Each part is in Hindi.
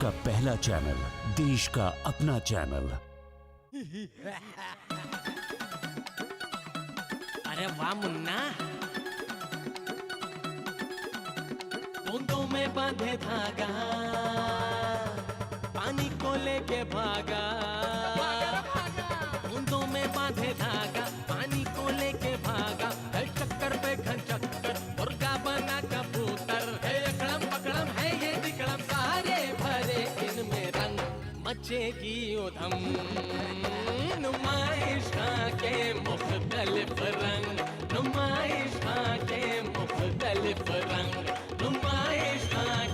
का पहला चैनल, देश का अपना चैनल। अरे वाह मुन्ना, बूंदों में बांधे धागा, पानी को लेके भागा। बूंदों में बांधे धागा, पानी को लेके भागा। है चक्कर पे घन चक्कर, मुर्गा बना कबूतर। है अकड़म पकड़म है ये दिकड़म, सारे भरे इनमें रंग, मचेगी उधम। नुमाइश के मुख्तलिफ रंग, नुमाइश के मुख्तलिफ रंग, नुमाइश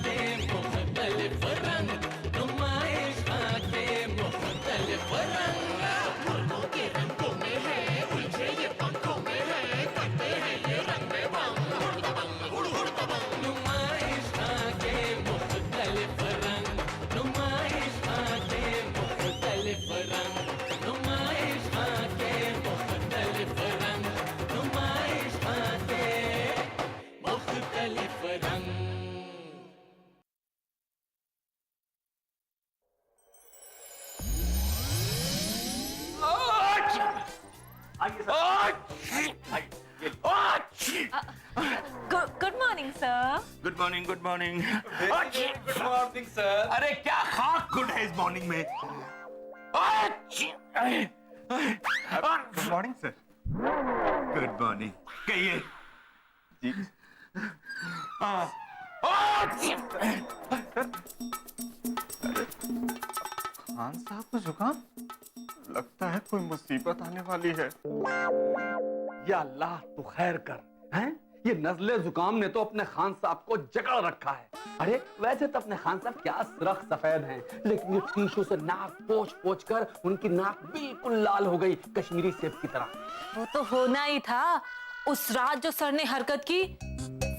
के मुख्तलिफ रंग, नुमाइश के मुख्तलिफ रंग। मुर्गों के रंगों में है, उलझे ये पंखों में है, करते हैं ये रंग में बंग, हुड़ बंग, हुड़ बंग। नुमाइश के मुख्तलिफ रंग, नुमाइश के मुख्तलिफ रंग, नुमाइश के मुख्तलिफ रंग, नुमाइश के मुख्तलिफ रंग। Good morning sir. Good morning, good morning. Good morning sir. अरे क्या खाक गुड है इस मॉर्निंग में? Good morning sir. Good morning कहिए जी खान साहब को जुकाम लगता है, कोई मुसीबत आने वाली है। या अल्लाह तू खैर कर, हैं? ये नज़ले जुकाम ने तो अपने खान साहब को जकड़ रखा है। अरे वैसे तो अपने खान साहब क्या सुर्ख सफेद हैं, लेकिन ये टीशू से नाक पोंछ पोंछ कर उनकी नाक बिल्कुल लाल हो गई, कश्मीरी सेब की तरह। वो तो होना ही था। उस रात जो सर ने हरकत की,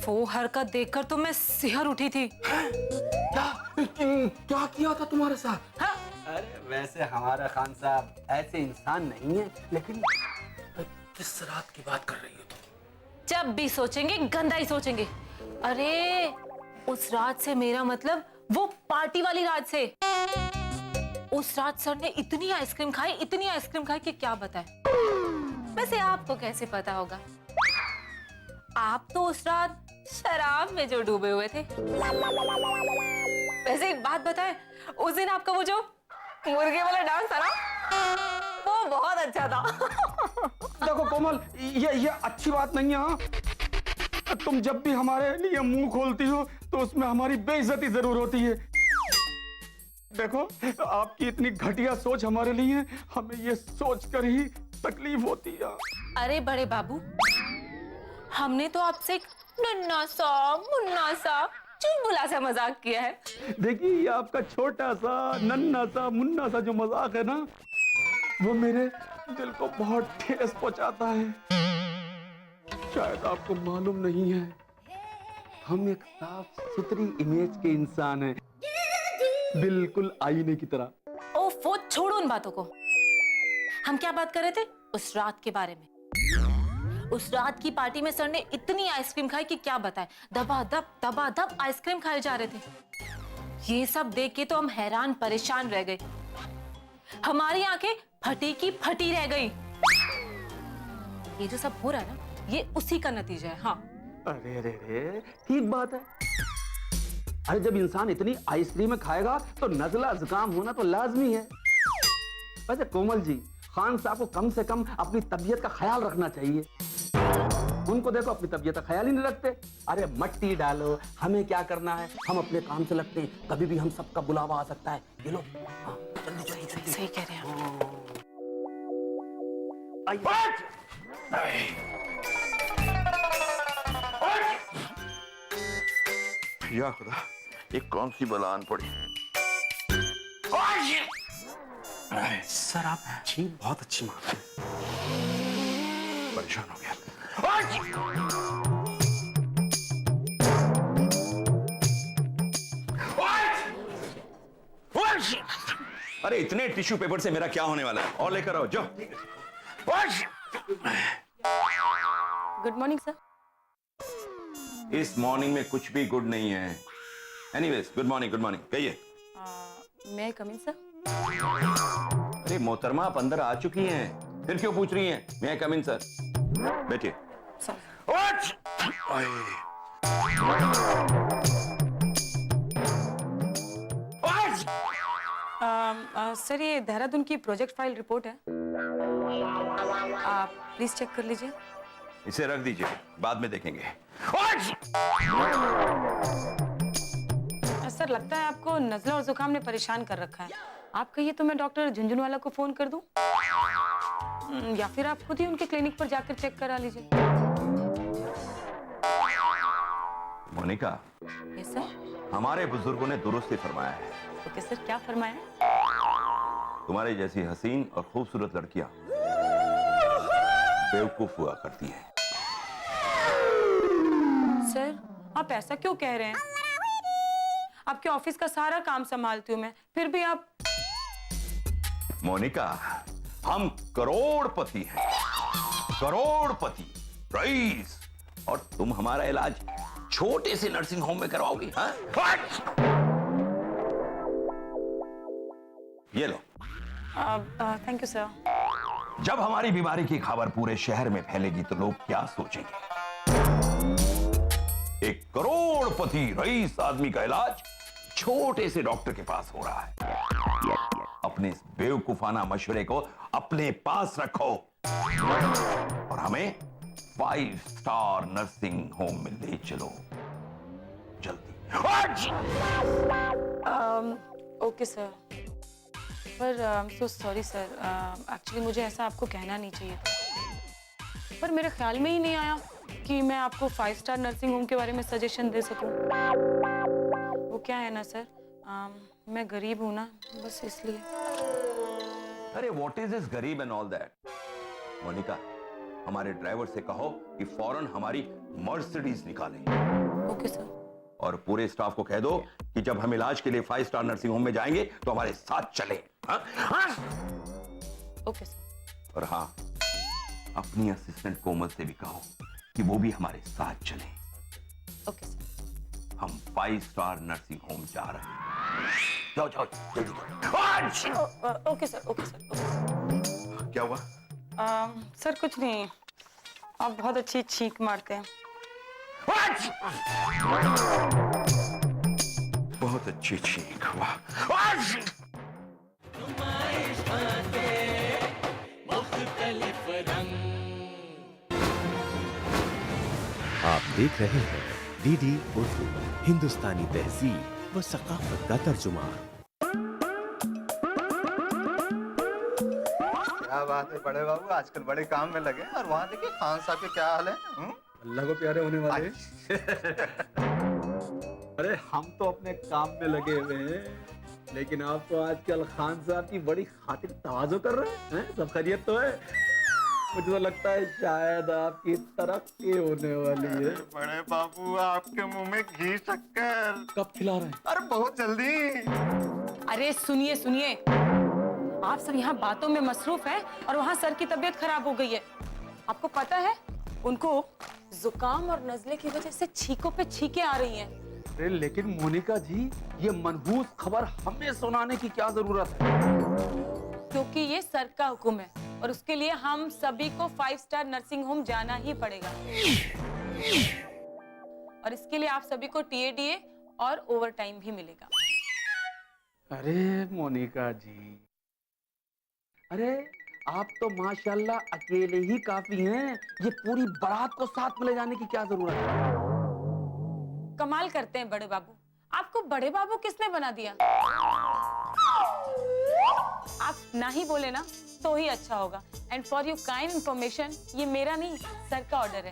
वो हरकत देखकर तो मैं सिहर उठी थी। क्या किया था तुम्हारे साथ? हाँ? अरे वैसे हमारा खान साहब ऐसे इंसान नहीं है, लेकिन किस रात की बात कर रही हो तुम? जब भी सोचेंगे गंदा ही सोचेंगे। अरे उस रात से मेरा मतलब वो पार्टी वाली रात से। उस रात सर ने इतनी आइसक्रीम खाई, इतनी आइसक्रीम खाई कि क्या बताएं। वैसे आपको कैसे पता होगा? आप तो उस रात शराब में जो डूबे हुए थे। वैसे एक बात बताएं, उस दिन आपका वो जो मुर्गे वाला डांस था ना, वो बहुत अच्छा था। देखो कोमल, ये अच्छी बात नहीं है। हाँ? तुम जब भी हमारे लिए मुंह खोलती हो तो उसमें हमारी बेइज्जती जरूर होती है। देखो, आपकी इतनी घटिया सोच हमारे लिए, हमें ये सोचकर ही तकलीफ होती है। अरे बड़े बाबू, हमने तो आपसे एक नन्ना सा मुन्ना सा चुलबुला सा मजाक किया है। देखिए, ये आपका छोटा सा नन्ना सा मुन्ना सा जो मजाक है ना, वो मेरे दिल को बहुत ठेस पहुंचाता है। शायद आपको मालूम नहीं है, हम एक साफ सुथरी इमेज के इंसान हैं, बिल्कुल आईने की तरह। ओफो, छोड़ो उन बातों को। हम क्या बात कर रहे थे? उस रात के बारे में। उस रात की पार्टी में सर ने इतनी आइसक्रीम खाई कि क्या बताएं। दबा दब आइसक्रीम खाए जा रहे थे। ये सब देख के तो हम हैरान परेशान रह गए। हमारी आंखें फटी की फटी रह गई। ये जो सब हो रहा है ना, ये उसी का नतीजा है। हाँ। अरे अरे अरे, ठीक बात है। अरे जब इंसान इतनी आइसक्रीम खाएगा तो नजला जुकाम होना तो लाजमी है। वैसे कोमल जी, खान साहब को कम से कम अपनी तबीयत का ख्याल रखना चाहिए। उनको देखो, अपनी तबीयत का ख्याल ही नहीं रखते। अरे मट्टी डालो, हमें क्या करना है, हम अपने काम से लगते हैं। कभी भी हम सबका बुलावा आ सकता है। ये लो, हाँ, जल्दी जल्दी जल्दी। सही कह रहे हैं आप। या खुदा, ये कौन सी बलान पड़ी? सर आप छींक बहुत अच्छी मारते हैं। परेशान हो गया। अरे इतने टिश्यू पेपर से मेरा क्या होने वाला है? और लेकर आओ, जाओ। Good morning sir. इस मॉर्निंग में कुछ भी गुड नहीं है। एनीवेज, गुड मॉर्निंग कहिए। मैं कम इन सर? अरे मोहतरमा, आप अंदर आ चुकी हैं, फिर क्यों पूछ रही हैं? मैं कम इन सर। बैठिए। सर ये देहरादून की प्रोजेक्ट फाइल रिपोर्ट है, आप प्लीज चेक कर लीजिए। इसे रख दीजिए, बाद में देखेंगे। सर लगता है आपको नज़ला और जुकाम ने परेशान कर रखा है। आप कहिए तो मैं डॉक्टर झुंझुनवाला को फोन कर दूं, या फिर आप खुद ही उनके क्लिनिक पर जाकर चेक करा लीजिए। Monika, yes sir. हमारे बुजुर्गों ने दुरुस्त ही फरमाया है। ओके सर, क्या फरमाया? तुम्हारी जैसी हसीन और खूबसूरत लड़कियां बेवकूफ हुआ करती हैं। सर आप ऐसा क्यों कह रहे हैं? आपके ऑफिस का सारा काम संभालती हूँ मैं, फिर भी आप। मोनिका, हम करोड़पति हैं, करोड़पति, रईस, और तुम हमारा इलाज छोटे से नर्सिंग होम में करवाओगी? हाँ? ये लो। Thank you sir. जब हमारी बीमारी की खबर पूरे शहर में फैलेगी तो लोग क्या सोचेंगे? एक करोड़पति रईस आदमी का इलाज छोटे से डॉक्टर के पास हो रहा है। अपने इस बेवकूफाना मशवरे को अपने पास रखो और हमें 5 स्टार नर्सिंग होम में ले चलो जल्दी। ओके सर, पर सो सॉरी सर, एक्चुअली मुझे ऐसा आपको कहना नहीं चाहिए था, पर मेरे ख्याल में ही नहीं आया कि मैं आपको 5 स्टार नर्सिंग होम के बारे में सजेशन दे सकूं। वो क्या है ना सर, मैं गरीब हूं ना, बस इसलिए। अरे व्हाट इज दिस गरीब एंड ऑल दैट? मोनिका, हमारे ड्राइवर से कहो कि फौरन हमारी मर्सिडीज निकाले। Okay sir. और पूरे स्टाफ को कह दो कि जब हम इलाज के लिए 5 स्टार नर्सिंग होम में जाएंगे तो हमारे साथ चले। हाँ? हाँ? Okay sir. और हाँ, अपनी असिस्टेंट कोमल से भी कहो कि वो भी हमारे साथ चले। Okay sir. हम 5 स्टार नर्सिंग होम जा रहे हैं। जाओ जाओ जल्दी। Okay sir, okay sir, okay sir. क्या हुआ? सर कुछ नहीं, आप बहुत अच्छी छींक मारते हैं। बहुत अच्छी छींक। वाह। मुख्तलिफ रंग। आप देख रहे हैं डीडी उर्दू, हिंदुस्तानी तहजीब व सकाफत का तर्जुमा। क्या बात है बड़े बाबू, आजकल बड़े काम में लगे। और वहाँ देखिए खान साहब के क्या हाल है? अल्लाह को प्यारे होने वाले। अरे हम तो अपने काम में लगे हुए हैं, लेकिन आप तो आजकल खान साहब की बड़ी खातिर तवाज़ो कर रहे हैं। सब खैरियत तो है? मुझे तो लगता है शायद आपकी तरक्की होने वाली है। बड़े बाबू, आपके मुंह में घी शक्कर कब खिला रहे हैं? अरे बहुत जल्दी। अरे सुनिए सुनिए, आप सब यहाँ बातों में मसरूफ हैं और वहाँ सर की तबीयत खराब हो गई है। आपको पता है उनको जुकाम और नजले की वजह से छींकों पे छींकें आ रही हैं। अरे लेकिन मोनिका जी, ये मनहूस खबर हमें सुनाने की क्या जरूरत है? क्योंकि ये सर का हुक्म है और उसके लिए हम सभी को 5 स्टार नर्सिंग होम जाना ही पड़ेगा। और इसके लिए आप सभी को TADA और ओवर टाइम भी मिलेगा। अरे मोनिका जी, अरे आप तो माशाल्लाह अकेले ही काफी हैं। ये पूरी बारात को साथ में ले जाने की क्या जरूरत है? कमाल करते हैं बड़े बाबू, आपको बड़े बाबू किसने बना दिया? आप ना ही बोले ना तो ही अच्छा होगा। And for your kind information, ये मेरा नहीं सर का ऑर्डर है।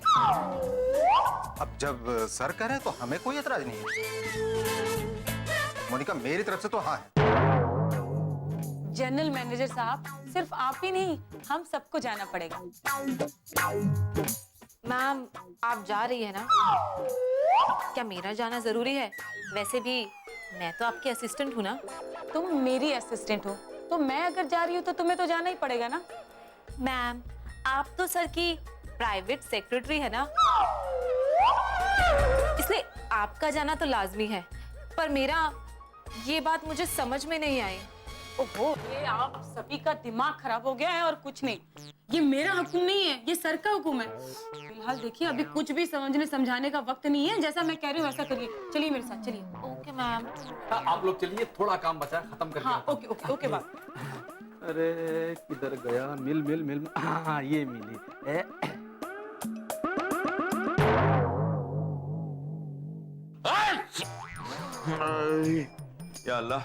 अब जब सर कह रहे हैं तो हमें कोई एतराज नहीं है। मोनिका, मेरी तरफ से तो हाँ है। जनरल मैनेजर साहब, सिर्फ आप ही नहीं, हम सबको जाना पड़ेगा। मैम, आप जा रही है ना? क्या मेरा जाना जरूरी है? वैसे भी मैं तो आपकी असिस्टेंट हूँ ना। तुम मेरी असिस्टेंट हो तो मैं अगर जा रही हूँ तो तुम्हें तो जाना ही पड़ेगा ना। मैम, आप तो सर की प्राइवेट सेक्रेटरी है ना, इसलिए आपका जाना तो लाजमी है। पर मेरा ये बात मुझे समझ में नहीं आई। ओहो, ये आप सभी का दिमाग खराब हो गया है और कुछ नहीं। ये मेरा हुक्म नहीं है, ये सर का हुक्म है। फिलहाल देखिए, अभी कुछ भी समझने समझाने का वक्त नहीं है। जैसा मैं कह रही हूँ वैसा करिए। चलिए मेरे साथ, चलिए। Okay ma'am. आप लोग चलिए, थोड़ा काम बचा है, खत्म करके हाँ, आता हूं। ओके ओके ओके बात। अरे किधर गया? मिल हाँ ये मिली। या अल्लाह,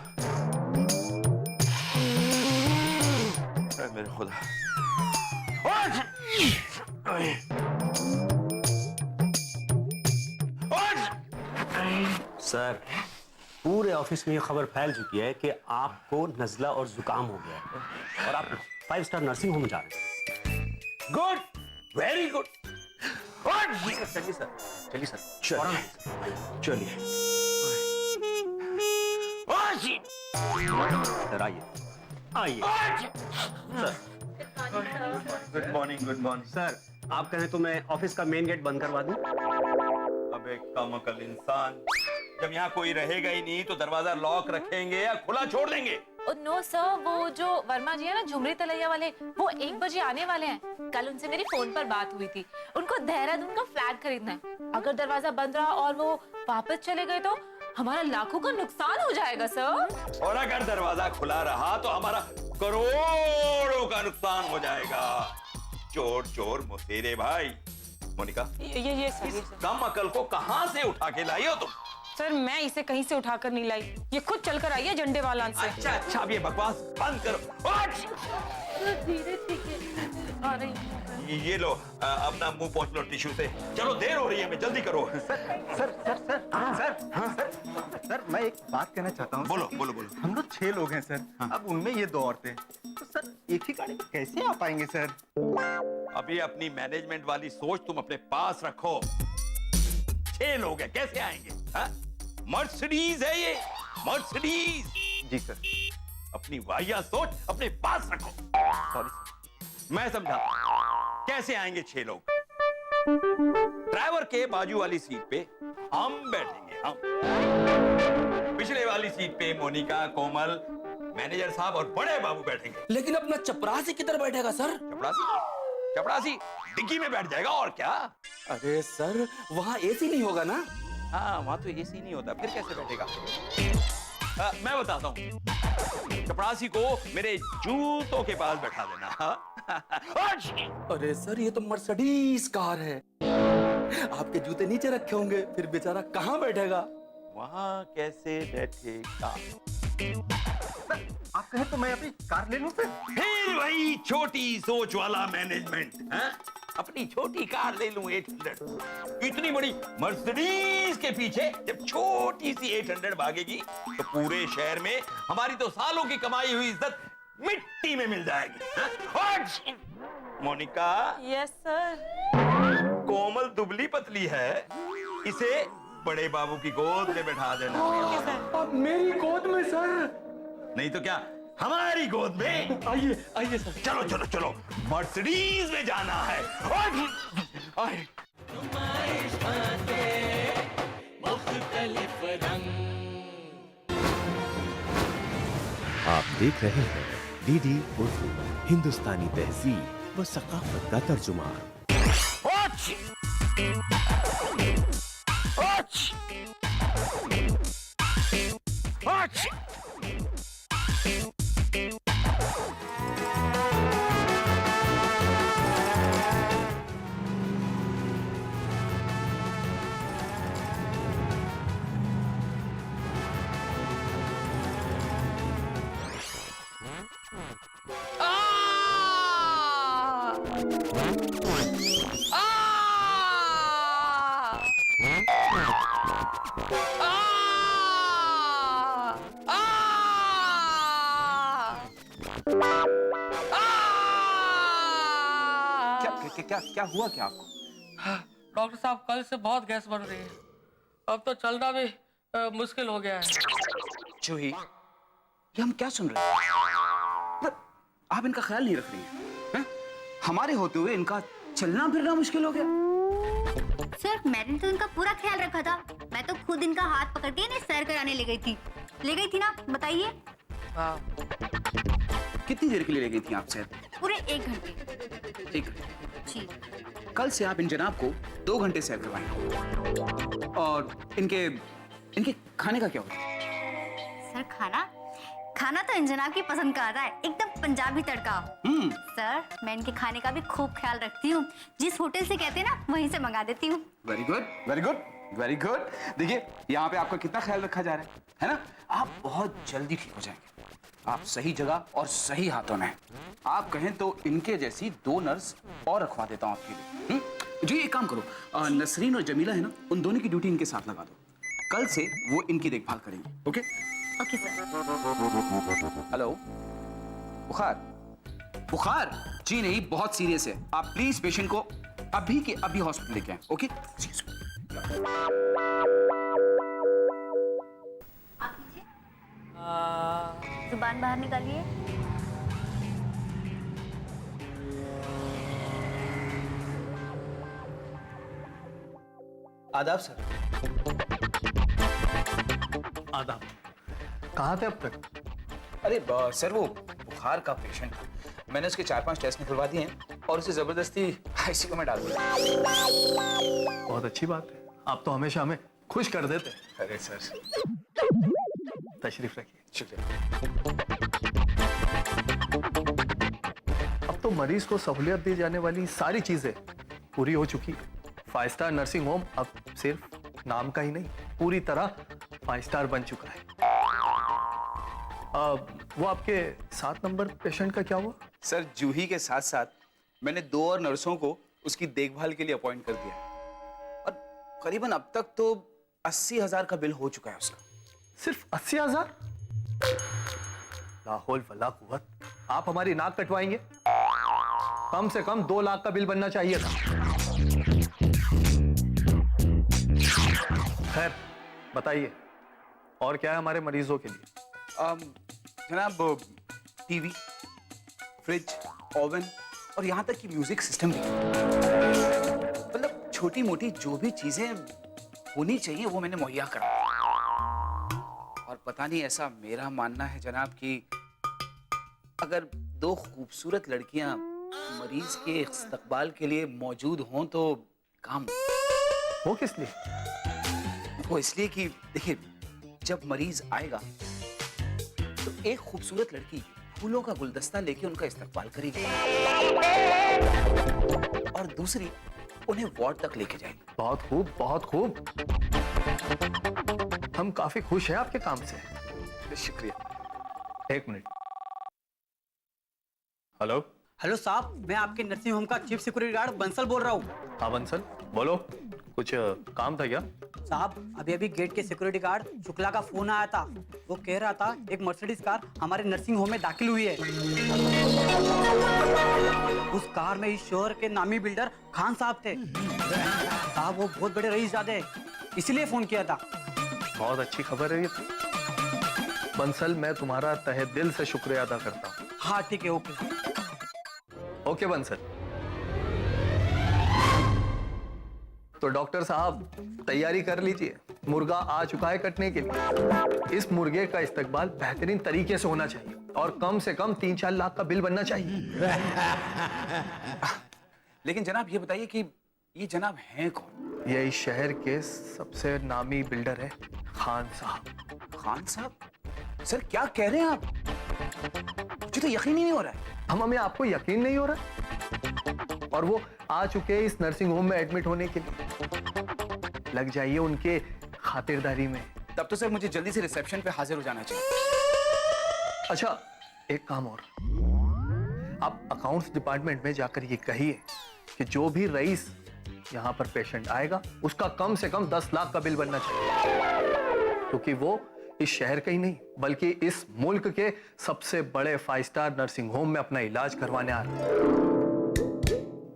ऐ मेरे खुदा। सर, पूरे ऑफिस में ये खबर फैल चुकी है कि आपको नजला और जुकाम हो गया है और आप 5 स्टार नर्सिंग होम जा रहे हैं। Good, very good. चलिए सर, चलिए सर, चलिए सर, आइए आइए। Good morning, good morning. Sir, आप कहें तो मैं ऑफिस का मेन गेट बंद करवा दूं? अब एक कमअकल इंसान, जब यहाँ कोई रहेगा ही नहीं तो दरवाजा लॉक रखेंगे या खुला छोड़ देंगे? नो सर, वो जो वर्मा जी है ना, झुमरी तलैया वाले, वो 1 बजे आने वाले हैं। कल उनसे मेरी फोन पर बात हुई थी। उनको देहरादून का फ्लैट खरीदना है। अगर दरवाजा बंद रहा और वो वापस चले गए तो हमारा लाखों का नुकसान हो जाएगा सर। और अगर दरवाजा खुला रहा तो हमारा करोड़ों का नुकसान हो जाएगा। चोर चोर मुसेरे भाई। मोनिका, ये सर। कम अकल को कहाँ से उठा के लाई हो तुम? सर, मैं इसे कहीं से उठाकर नहीं लाई। ये खुद चलकर आई है झंडे वाला से। अच्छा अच्छा, अब ये बकवास बंद करो। धीरे ठीक आ रही। ये लो, अपना मुंह पोंछ लो टिश्यू से। चलो, देर हो रही है, मैं जल्दी करो। सर, मैं एक बात कहना चाहता हूँ। बोलो बोलो बोलो। हम लोग 6 लोग हैं सर। अब उनमें ये 2 औरतें, तो सर एक ही गाड़ी में कैसे आ पाएंगे सर? अभी अपनी मैनेजमेंट वाली सोच तुम अपने पास रखो। 6 लोग हैं, कैसे आएंगे? मर्सिडीज है ये, मर्सिडीज। जी सर। अपनी वाहिया सोच अपने पास रखो। Sorry sir. मैं समझा, कैसे आएंगे 6 लोग? ड्राइवर के बाजू वाली सीट पे हम बैठेंगे, हम। पिछले वाली सीट पे मोनिका, कोमल, मैनेजर साहब और बड़े बाबू बैठेंगे। लेकिन अपना चपरासी किधर बैठेगा सर? चपरासी डिग्गी में बैठ जाएगा, और क्या? अरे सर, वहाँ एसी नहीं होगा ना? हाँ, वहां तो एसी नहीं होता, फिर कैसे बैठेगा? मैं बताता हूँ। चपरासी को मेरे जूतों के पास बैठा देना। अरे सर, ये तो मर्सिडीज कार है। आपके जूते नीचे रखे होंगे, फिर बेचारा कहाँ बैठेगा? वहां कैसे बैठेगा? आप कहें तो मैं अभी कार ले लूं सर? फिर वही छोटी सोच वाला मैनेजमेंट, हैं? अपनी छोटी कार ले लूं 800। इतनी बड़ी मर्सिडीज के पीछे जब छोटी सी 800 भागेगी तो पूरे शहर में हमारी तो सालों की कमाई हुई इज्जत मिट्टी में मिल जाएगी, हैं? Monica, yes sir. कोमल दुबली पतली है, इसे बड़े बाबू की गोद में बैठा देना। अब मेरी गोद में सर? नहीं तो क्या, हमारी गोद में। आइए आइए सर। चलो चलो चलो, मर्सिडीज में जाना है। आए। आप देख रहे हैं डीडी उर्दू, हिंदुस्तानी तहजीब व सकाफत का तर्जुमा। क्या हुआ क्या आपको? डॉक्टर साहब, कल से बहुत गैस बन रही है। अब तो चलना भी मुश्किल हो गया है। जूही, ये हम क्या सुन रहे हैं? आप इनका ख्याल नहीं रख रही हैं? हमारे होते हुए इनका चलना फिरना मुश्किल हो गया। सर, मैंने तो इनका पूरा ख्याल रखा था। मैं तो खुद इनका हाथ पकड़ के इन्हें सैर कराने ले गई थी। ले गई थी ना, बताइए। कितनी देर के लिए ले गई थी आपसे? पूरे 1 घंटे। 1 घंटे। जी। कल से आप इन जनाब को 2 घंटे सैर करवाएं। और इनके खाने का क्या होगा? सर खाना तो इन जनाब की पसंद का आता है, एकदम पंजाबी तड़का। सर मैं इनके खाने का भी खूब ख्याल रखती हूँ, जिस होटल से कहते हैं ना वहीं से मंगा देती हूँ। Very good, very good, very good. देखिए यहाँ पे आपका कितना ख्याल रखा जा रहा है ना? आप बहुत जल्दी ठीक हो जाएंगे। आप सही जगह और सही हाथों में। आप कहें तो इनके जैसी 2 नर्स और रखवा देता हूँ आपके लिए। जी एक काम करो, नसरीन और जमीला है ना, उन दोनों की ड्यूटी इनके साथ लगा दो। कल से वो इनकी देखभाल करेंगे। ओके? Okay sir. हेलो, बुखार? जी नहीं, बहुत सीरियस है। आप प्लीज पेशेंट को अभी के अभी हॉस्पिटल लेके आए। ओके? जुबान बाहर निकालिए। आदाब सर। आदाब। कहाँ थे अब तक? अरे सर वो बुखार का पेशेंट था, मैंने उसके 4-5 टेस्ट निकलवा दिए हैं और उसे जबरदस्ती आईसीयू में डाल दिया। बहुत अच्छी बात है, आप तो हमेशा हमें खुश कर देते। अरे सर, तशरीफ रखिए। शुक्रिया। अब तो मरीज को सहूलियत दी जाने वाली सारी चीजें पूरी हो चुकी है। 5 स्टार नर्सिंग होम अब सिर्फ नाम का ही नहीं, पूरी तरह 5 स्टार बन चुका है। वो आपके 7 नंबर पेशेंट का क्या हुआ? सर जूही के साथ साथ मैंने 2 और नर्सों को उसकी देखभाल के लिए अपॉइंट कर दिया और करीबन अब तक तो 80,000 का बिल हो चुका है उसका। सिर्फ 80,000? ला हौल वला कुव्वत। आप हमारी नाक कटवाएंगे? कम से कम 2 लाख का बिल बनना चाहिए था। खैर बताइए और क्या है हमारे मरीजों के लिए? जनाब टीवी, फ्रिज, ओवन और यहाँ तक कि म्यूजिक सिस्टम भी। मतलब छोटी मोटी जो भी चीजें होनी चाहिए वो मैंने मुहैया करा। और पता नहीं, ऐसा मेरा मानना है जनाब कि अगर 2 खूबसूरत लड़कियां मरीज के इस्तकबाल के लिए मौजूद हों तो काम। वो किस लिए? वो इसलिए कि देखिए, जब मरीज आएगा तो एक खूबसूरत लड़की फूलों का गुलदस्ता लेके उनका इस्तकबाल करेगी और दूसरी उन्हें वार्ड तक लेके जाएगी। बहुत खूब, बहुत खूब। हम काफी खुश हैं आपके काम से। शुक्रिया। 1 मिनट। हेलो हेलो साहब, मैं आपके नर्सिंग होम का चीफ सिक्योरिटी गार्ड बंसल बोल रहा हूँ। हाँ बंसल बोलो, कुछ काम था क्या? साहब अभी अभी गेट के सिक्योरिटी गार्ड शुक्ला का फोन आया था। वो कह रहा था एक मर्सिडीज कार हमारे नर्सिंग होम में दाखिल हुई है। उस कार में इस शहर के नामी बिल्डर खान साहब थे। साहब वो बहुत बड़े रईसजादे हैं, इसीलिए फोन किया था। बहुत अच्छी खबर है ये तो। बंसल मैं तुम्हारा तहे दिल से शुक्रिया अदा करता हूँ। हाँ ठीक है, ओके। ओके बंसल। तो डॉक्टर साहब तैयारी कर लीजिए, मुर्गा आ चुका है कटने के लिए। इस मुर्गे का इस्तकबाल बेहतरीन तरीके से होना चाहिए और कम से कम 3-4 लाख का बिल बनना चाहिए। लेकिन जनाब ये बताइए कि ये जनाब हैं कौन? ये इस शहर के सबसे नामी बिल्डर है खान साहब। खान साहब? सर क्या कह रहे हैं आप? मुझे तो यकीन ही नहीं हो रहा है। हमें आपको यकीन नहीं हो रहा? और वो आ चुके हैं इस नर्सिंग होम में एडमिट होने के लिए। लग जाइए उनके खातिरदारी में। तब तो सर मुझे जल्दी से रिसेप्शन पे हाजिर हो जाना चाहिए। अच्छा एक काम और, आप अकाउंट्स डिपार्टमेंट में जाकर ये कहिए कि जो भी रईस यहाँ पर पेशेंट आएगा उसका कम से कम 10 लाख का बिल बनना चाहिए, क्योंकि वो इस शहर का ही नहीं बल्कि इस मुल्क के सबसे बड़े 5 स्टार नर्सिंग होम में अपना इलाज करवाने आ रहे हैं।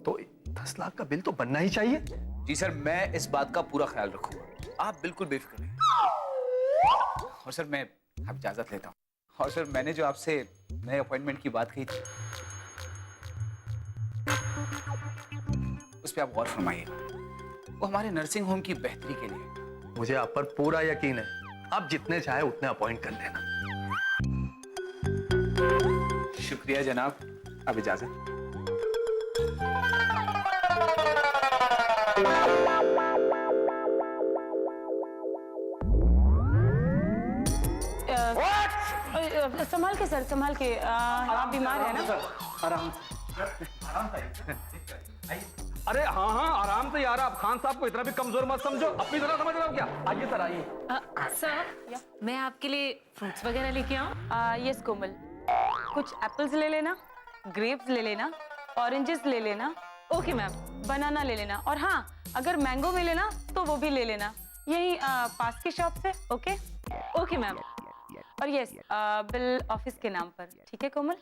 तो 10 लाख का बिल तो बनना ही चाहिए। जी सर, मैं इस बात का पूरा ख्याल रखूंगा, आप बिल्कुल बेफिक्र रहिए। और सर मैं अब इजाजत लेता हूँ। और सर मैंने जो आपसे नए अपॉइंटमेंट की बात कही थी उस पर आप गौर फरमाइएगा। वो हमारे नर्सिंग होम की बेहतरी के लिए। मुझे आप पर पूरा यकीन है आप जितने चाहे उतने अपॉइंट कर लेना। शुक्रिया जनाब, अब इजाजत। संभाल के सर, संभाल के। आप बीमार है ना? आराम अरे हाँ हाँ आराम से यार, आप खान साहब को इतना भी कमजोर मत समझो, अपनी तरह समझ रहे हो क्या? आइए सर आइए। सर मैं आपके लिए फ्रूट्स वगैरह लेके आऊं? यस कोमल, कुछ एप्पल्स ले लेना, ग्रेप्स ले लेना, ऑरेंजेस ले लेना, ओके मैम। बनाना ले लेना, और हाँ अगर मैंगो मिले ना तो वो भी ले लेना, यही पास की शॉप से। Okay okay ma'am. और यस बिल ऑफिस के नाम पर, ठीक है कोमल?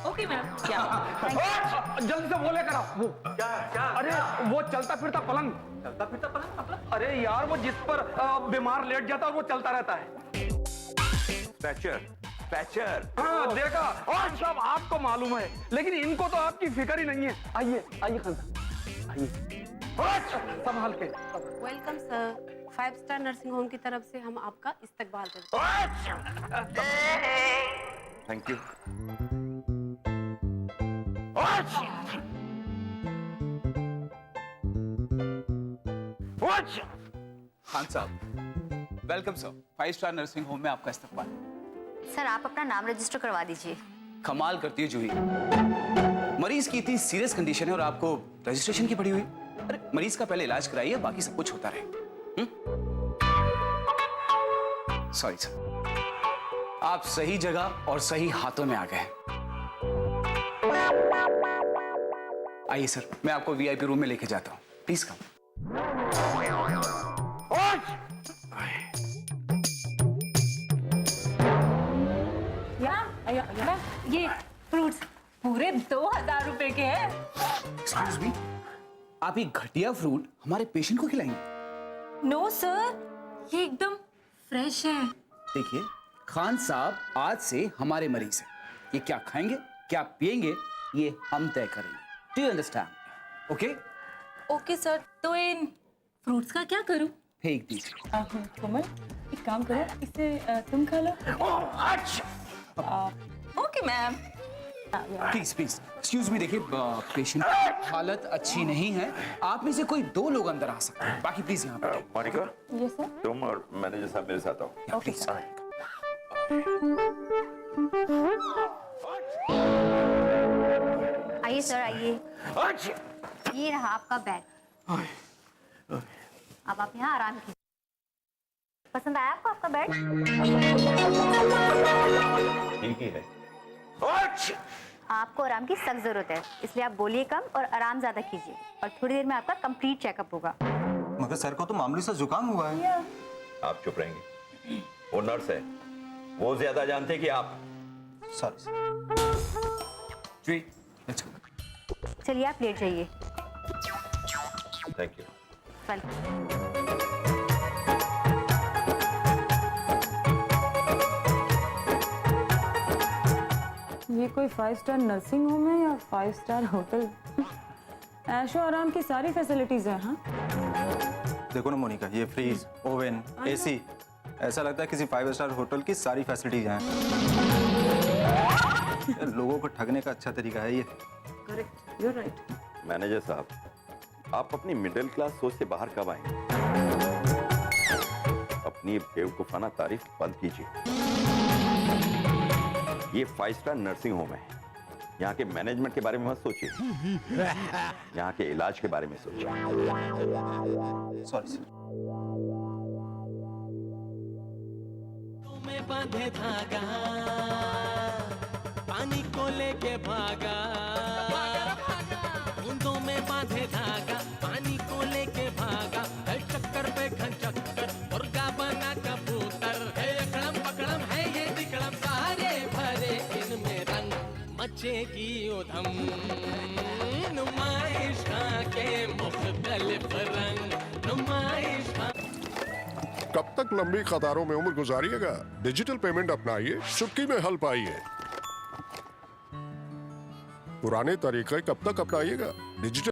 Okay ma'am. क्या? जल्दी से वो लेकर आओ। क्या? अरे वो चलता फिरता पलंग। चलता फिरता पलंग मतलब? अरे यार वो जिस पर बीमार लेट जाता है और वो चलता रहता है। स्ट्रेचर। हाँ देखा, और सब आपको मालूम है, लेकिन इनको तो आपकी फिक्र ही नहीं है। आइए आइए खान साहब आइए, संभाल के। Welcome sir, 5 star nursing home की तरफ से हम आपका इस्तकबाल करते हैं। Thank you. खान साहब, welcome sir. 5 star nursing home में आपका इस्तकबाल। सर आप अपना नाम रजिस्टर करवा दीजिए। कमाल करती है जूही, मरीज की इतनी सीरियस कंडीशन है और आपको रजिस्ट्रेशन की पड़ी हुई। अरे मरीज का पहले इलाज कराइए, बाकी सब कुछ होता रहे। सॉरी सर, आप सही जगह और सही हाथों में आ गए। आइए सर, मैं आपको वीआईपी रूम में लेके जाता हूँ, प्लीज कम। ये फ्रूट्स पूरे 2000 रुपए के हैं। एक्सक्यूज मी, आप ये घटिया फ्रूट हमारे पेशेंट को खिलाएंगे? नो सर, ये एकदम फ्रेश है। देखिए खान साहब, आज से हमारे मरीज हैं। ये क्या खाएंगे, क्या पिएंगे, ये हम तय करेंगे। Do you understand? Okay okay sir, तो इन फ्रूट्स का क्या करूं? फेंक दीजिए। कोमल एक काम करो, इसे तुम खा लो। Okay ma'am. Please please excuse me, देखिए पेशेंट की हालत अच्छी नहीं है, आप में से कोई 2 लोग अंदर आ सकते हैं, बाकी प्लीज यहाँ पर मोनिका, यस सर। तुम और मैनेजर साहब मेरे साथ आओ। प्लीज। आइए सर आइए, ये रहा आपका बैग। अब आप यहाँ आराम कीजिए। पसंद आया आपको आपका बेड? ठीक ही है। आपको आराम की सख्त जरूरत है, इसलिए आप बोलिए कम और आराम ज्यादा कीजिए, और थोड़ी देर में आपका कंप्लीट चेकअप होगा। मगर सर को तो मामूली सा जुकाम हुआ है। आप चुप रहेंगे, वो नर्स है, वो ज्यादा जानते कि आप। सॉरी। चलिए आप लेट जाइए। Thank you. ये कोई 5 स्टार नर्सिंग होम है या 5 स्टार होटल? ऐशो आराम की सारी फैसिलिटीज है। हाँ देखो ना मोनिका, ये फ्रीज, ओवन, एसी, ऐसा लगता है किसी 5 स्टार होटल की सारी फैसिलिटीज हैं। लोगों को ठगने का अच्छा तरीका है ये। Correct, you are right. Manager साहब, आप अपनी मिडिल क्लास सोच से बाहर कब आएंगे? अपनी बेवकूफाना तारीफ बंद कीजिए। ये 5 स्टार नर्सिंग होम है, यहाँ के मैनेजमेंट के बारे में मत सोचिए, यहाँ के इलाज के बारे में सोचिए। Sorry sir. में बांधे धागा, पानी को लेके भागा, बूंदों में बांधे धागा, पानी को लेके भागा, है चक्कर पे घन चक्कर, मुर्गा बना कबूतर, है अकड़म पकड़म है ये दिकड़म, सारे भरे इनमें रंग, मचेगी उधम, नुमाइश के मुख्तलिफ रंग, नुमाइश। कब तक लंबी कतारों में उम्र गुजारिएगा? डिजिटल पेमेंट अपनाइए, चुटकी में हल पाइए। पुराने तरीके कब तक अपनाइएगा? डिजिटल